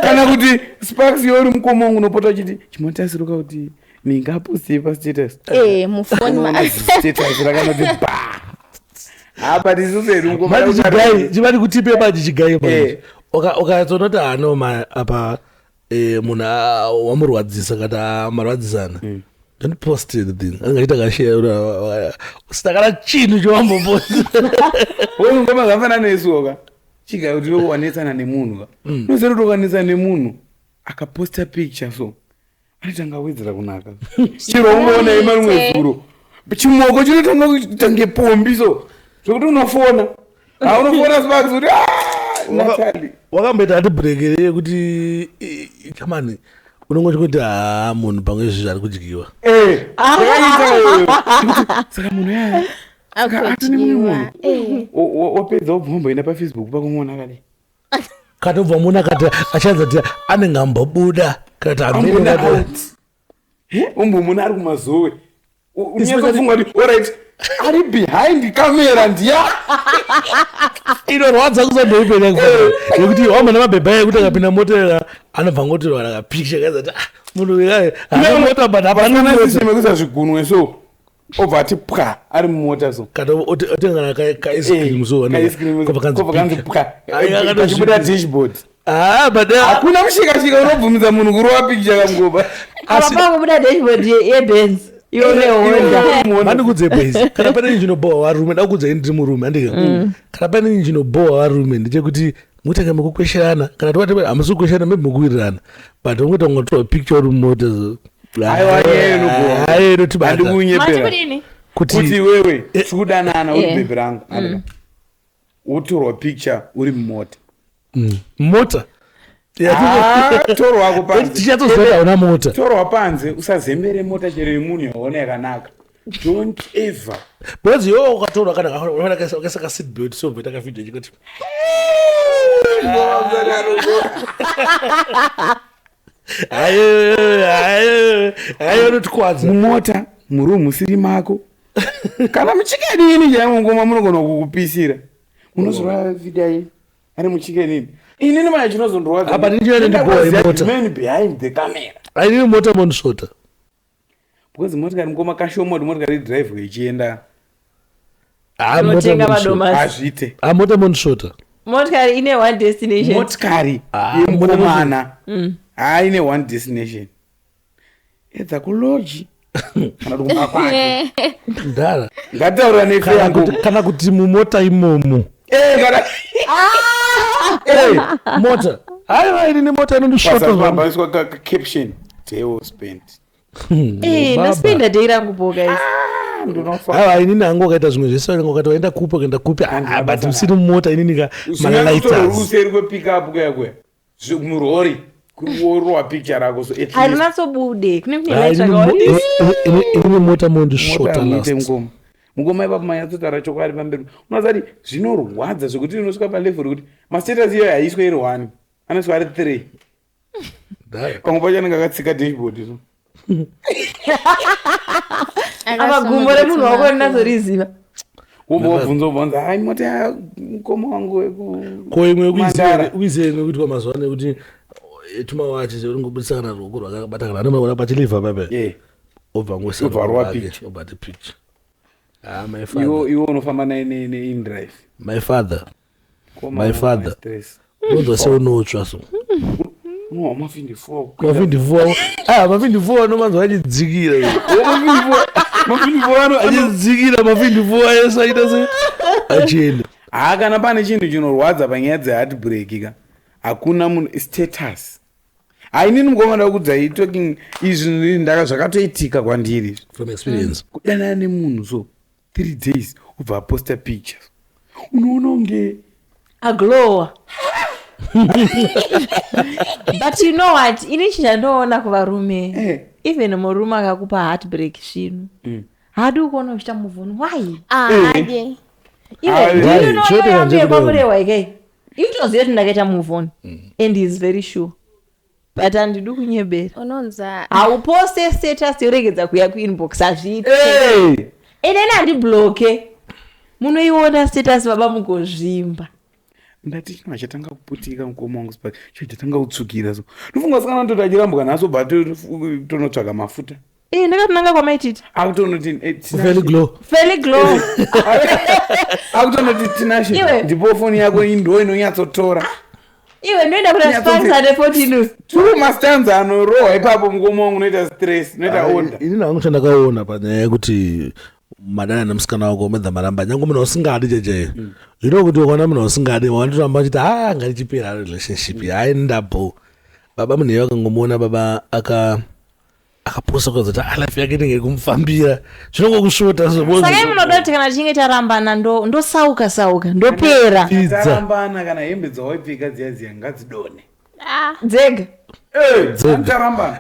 kana kuti Sparks yori mukomongo unopota uchiti chimotaisiruka kuti ningaposei pastatus mufoni status rakanoti ba apa tisoseri chivati kutipe baji chigai ukazonoti hano apa munhu wamurwadzisa kana marwadzisana don't post anything angaita kashare ustakana chinhu chowamboposta wewe ngoma zvafana nesuka chika kuti wokuwanetsana nemunhu ka unoziva kuti ukanetsana nemunhu akaposta picture so anotanga wedzera kunaka chero unoona imarimwe zuro chimoko chinotanga kuita ngepombi so zvokuti unofona unofona sibaki kuti natali wakamboita hati brekere yekuti kamani unongocho kuti munhu pamwe izvi zviri kudyiwa saka munhu yaya ati nemumwe munhu wapedza wobvomboenda pafacebook pakumona kadai katobva muna kati achanza kuti anenge ambobuda kati umbomuna ari kumazowe unyasofunga kuti alright ari behind camera ndiya inorwadza kusandoipenya nekuti wamana mabhebha ekuti akapinda mota anobva ngotirwa akapicture kaizati munhu mota but hapanasiseme kusazvigunwe so obva ati pwa ari mumota so kati otengana kaicecream so kanzi pwa achibuda dashboard but hakuna mushikashika unobvumidza munhu kurova picture kangoba apapangobuda dashboard yebenz mandikudze base kana pane injinobowa varume dakudza ini ndiri murume handika kana pane injinobowa varume ndechekuti mutanga mukukwesherana kana tovati hamusi kukwesherana maybe mukuwirirana but ungoita ngotora picture uri mumota andikunyepera kuti wewe sikudanana uri bhebhi rangu wotorwa picture uri mumota mota torwa panze tichatozoita una mota torwa panze usazembere mota chero yemunhu yaona yakanaka don't ever because iwe ukatorwa kana ukaisaka seat belt sobveta kavhidho chikuti hayo unotikwadza mumota muri musiri mako kana muchikenini chaimongoma munogona kukupisira unozorwa vidai ari muchikenini inini maya chinozondorwadza apa ndinjira ndibowa imota man behind the camera ainini mota mondisvota because motikari ngoma kashomodi motikari drive ichienda azvite mota mondisvota motikari ine one destination motikari yemukomana ine one destination edza kuloji kana kumba kwake ndara ngataura nefe yangu kana kuti mumota imomo kana mota hayi ini mota inondisvota caption deo spent naspenda dei rangu boga hayi inini hangu wakaita zvimwe zvese ngokati waenda kupi ukaenda kupi but usiri mumota inini kamalaitasi kwepikup kuyakwe murori kurwa picture rako so harinatsobude inini mota mondisvota mungoma ipapo manyatsotaura chokwadi pamberi unozati zvinorwadza zvekuti inosvika palevel kuti mastatus iyo haiswe iri 1 anosvika ari 3 pamwe pacho anenge akatsika dashboard so apa gumbo remunhu wako rinazoriziva wobvunza hai mota mukoma wangu koimwe uizemwe kuti kwamazuva nekuti tumawachi zveringobudisa kana ruoko rwakabata kana anomaona pachilivha pape obva ngosobati picture iwo unofamba neindrive my father unonzwa seunotsva so mafindi4 nomanzwa achidzikira achidzikira mafindi4 ese aita se achienda kana pane chinhu chinorwadza panyaya dzeheartbreak ka hakuna munhu status hainini mungomanda kudzai talking izvi zvakatoitika kwandiri from experience kudanana nemunhu so 3 days ubva aposta pictures unoona unge aglowa but you know what ini chichandoona kuvarume even murume akakupa heartbreak zvino haadi ukuona uchita muvhoni why ivendiunonoyambepamurehwa ikei itozive kuti ndakaita muvhoni and is very sure but handidi kunyebera unonza hauposte status yoregedza kuya kuinbox hazviite enene handibloke munoiona status baba mugozvimba ndati chinhu chatanga kuputika mukoma wangu spa chatanga kutsukira so ndofunga sakana ndoti achirambuka naso but tonotsvaga mafuta ndakati nanga kwamaititi akutonoti feli glow akutonoti tinashe ndipo foni yako ndo inonyatsotora iwe ndoenda kuda sponsor ne14 two mastanza anorohwa ipapo mugomo wangu unoita stress unoita onda ini nangu chandakaona panyaya yekuti madana nemusikana wako umedza maramba nyange munhu usingadi cheche zvino kuti ukona munhu usingadi wanditoramba uchiti ngatichipera relationship ndabo baba munhu akangomuona baba akaposa kwazoti life yake inenge kumufambira zvinongokusvota saka munoda kuti kana tichinge tarambana ndosauka ndopera tarambana kana hembe dzawaipfeka dziya ngadzidone dzega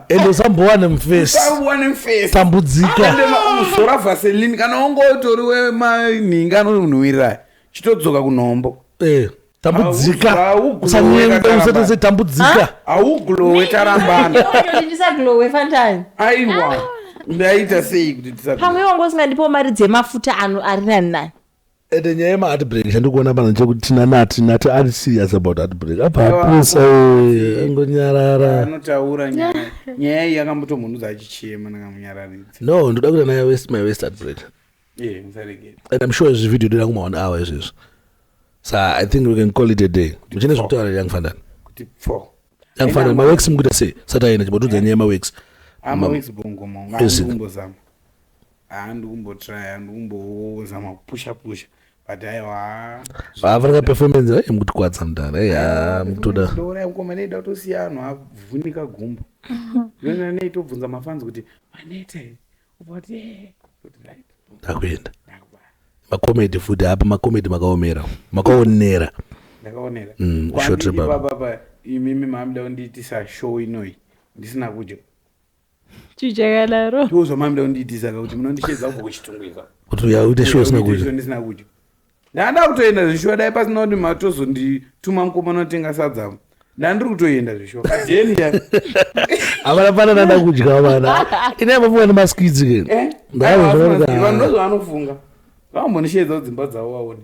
ende usambowane mufesi tambudzika uzora vaselini kana ungotori wemanhinga anonhuwirira chitodzoka kunombo tambudzika usanyengeusetese tambudzika hauglowe tarambana ndisaglowe fantani aiwa ndaita sei kuti pamwe wangu usingandipo mari dzemafuta ari nani ende nyaya yemaheartbreak chandikuona pano chekuti tina nati ari serious about heartbreak apapesa angonyarara anotaura nyaya iyi yakambotomhunudza achichema ndakamunyararidza no ndoda kuita naye west my west heartbreak musaregera and I'm sure izvi video ndira kuma 1 hour izvizvo so I think we can call it a day muchine zvekutaura young fandani kuti 4 young fandani maworks mukuita sei sataina chibotudza nyaya yemaworks amaworks bongomo andimbozama andikumbozama kupusha but aiwa vafarika performance mukuti kwadza mudhara mukutoda ndora ngoma neida kutosiya anhu avhunika gumbo yona neitobvunza mafanzi kuti manete ubati ndakuenda makomedi futi apa makomedi makaonera short trip baba imimi mamda undiitisa show inoi ndisina kudya chichakalaro tozo mamda undiitisa kuti munondishedza kubva kuchitungwiza kuti uite show isina kudya ndisina kudya ndanda kutoenda zvishuwa dai pasina kuti matozondituma mukomana unotenga sadzamo ndandiri kutoenda zvishuwa kajenia avana pana nanda kudya vana ine mafunga nemaskidzi ke ndozvo vanofunga vambonishedza kudzimba dzavo vaone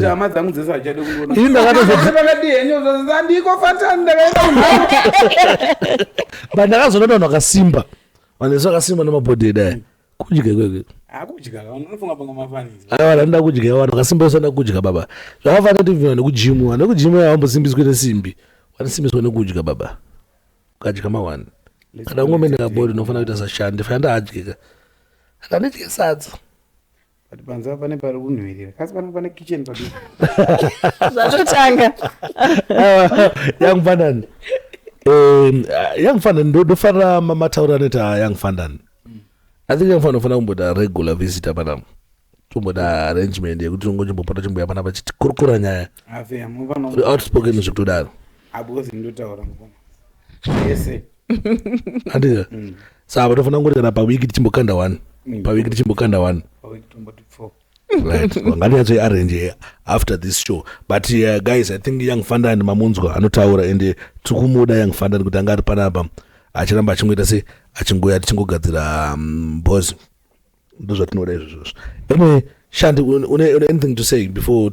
hama dzangu dzese hachade kundiondiko fatani ndakazoona vanhu vakasimba vanhu vakasimba nemabhodhedha kudya kweke akudya vanofunga panga mafanidzo aiwa ndanda kudya vanhu vakasimba usana kudya baba zvakafanira kuti vhinwa nekujimu vanhu vekujimu havambosimbiswe nesimbi vanosimbiswa nekudya baba ukadya mawani kana ngombe ndakabodi unofanira kuita sashandi fanda adyika akandidye sadza but panza pane pari kunhuhwirira kasi pane kitchen padi zvatotanga young fandani young fandani ndofanira mataura neta young fandani I think young fandani unofanira kumboda regular visitor panapa tomboda arrangement yekuti ungochimbopata chimboya panapa chitikurukura nyaya outspoken zvekutodaro because ndotaura ngoma yese andika saka tofanira kungoti kana pawiki tichimbokanda 1 pawiki tichimbokanda 1 right ngatinyatso arrange after this show but guys I think young fandani mamunzwa anotaura ende tikumuda young fandani kuti anga ari panapa achiramba achingoita se achingoya tichingogadzira boss ndozvatinoda izvozvo anyway Shanti une anything to say before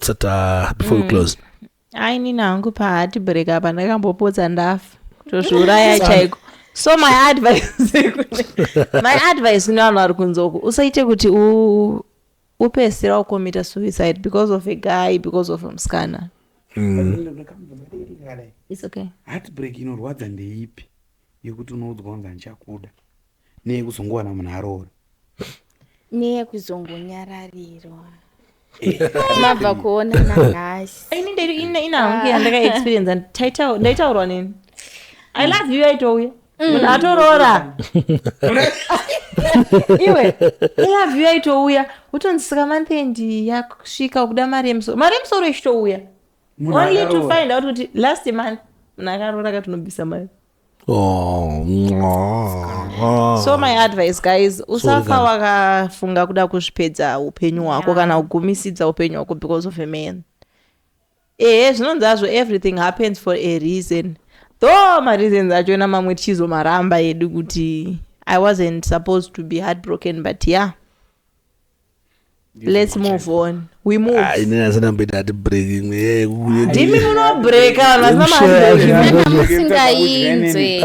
we close aini nangu paheartbreak apa ndakambopodza ndafa tozviuraya chaiko so my advice kune vanhu vari kunzoko usaite kuti upesera ukomita suicide because of a guy, because of a musikana. It's okay. Heartbreak inorwadza ndeipi yekuti unoudzwa kunzi ndichakuda neyekuzongowana munhu aroora neyekuzongonyararirwa mabva kuona nanhasi ina hangu yandakaexperience ndaitaurwa nini I love you aitouya munhu atoroora iwe I love you aitouya utonzisika manthendi yakusvika kuda mari yemusoro ichitouya only to find out kuti last month munhu akaroora katinobvisa mari. So my advice guys, usafa wakafunga kuda kuzvipedza upenyu hwako kana kugumisidza upenyu hwako because of a man. Zvinonzazvo everything happens for a reason. Though my reasons achona mamwe tichizomaramba yedu kuti I wasn't supposed to be heartbroken, but yeah. Let's move on. We move. Dimi muno breaka musingainzwe.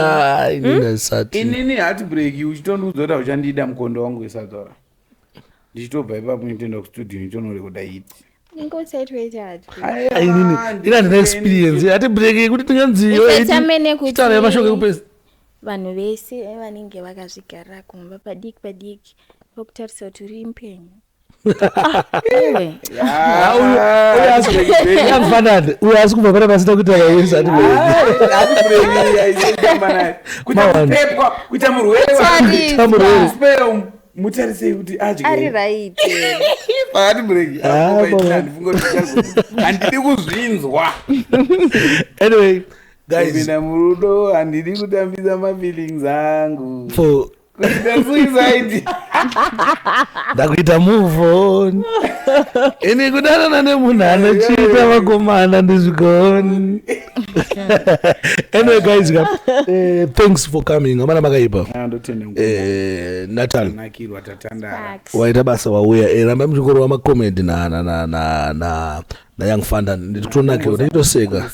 Inini heartbreak uchitondiudza kuti uchandida mukondo wangu wesadza. Ndichitobva ipapo nitoenda kustudio nichinorekoda hiti. Ingosayitwetatu. Ayini ina ndine experience ati break kuti tinganziyo Isamene kuti tala yamashoke kupesa vanhu vese vanenge vakazvigara kumba padiki vokutarisa kuti uri mpenyu. uyo asi kubva pana pasina kuti akaisa ati kuita murwere mutarisei kuti ari right. pakati mureki handidi kuzvinzwa. Anyway guys, kupinda murudo handidi kutambisa mafeelings angu for kuita suicide. ndakuita move on ini kudanana nemunhu anochiita vakomana ndizvigoni. Anyway guys, thanks for coming. Amana makaipa Natal nakirwa tatandara waita basa wauya ramba muchikoro wamakomedi na Young Fanda nditotonakira ndachitoseka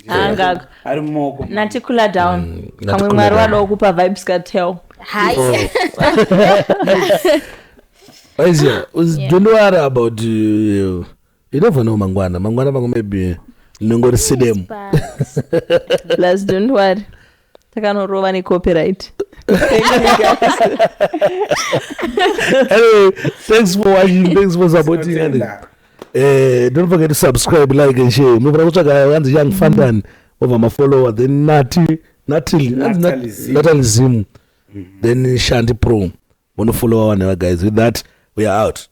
anga ari mumoko nati kula down kamwe mwari wadawo kupa vibes katel Hi. Don't worry about you never know mangwana mangu maybe linongori sidem. Plus don't worry takanorova ni copyright. Anyway, thanks for watching, thanks for supporting and don't forget to subscribe, like and share. Muvira kutsvaga yanzi Young Fanda over my follower, then Natalizim, then Shanti Pro. Wanna follow our guys. With that, we are out.